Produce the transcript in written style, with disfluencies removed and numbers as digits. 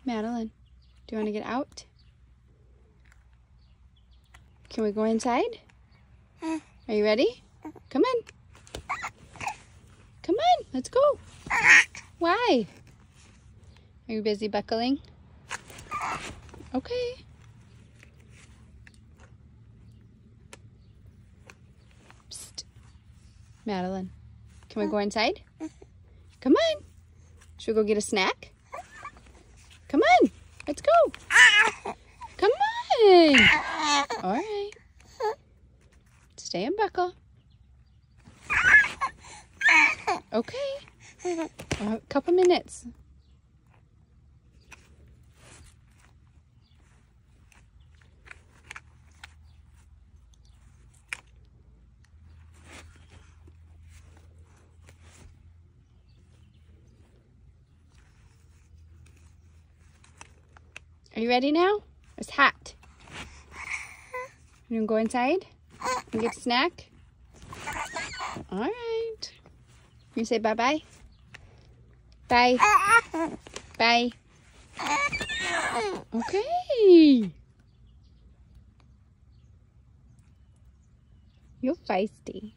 Madeline, do you want to get out? Can we go inside? Are you ready? Come on. Come on, let's go. Why? Are you busy buckling? Okay. Psst. Madeline, can we go inside? Come on. Should we go get a snack? Come on, let's go. Come on. All right. Stay and buckle. Okay. A couple minutes. Are you ready now? It's hot. You gonna go inside and get a snack? All right. You say bye-bye? Bye. Bye. Okay. You're feisty.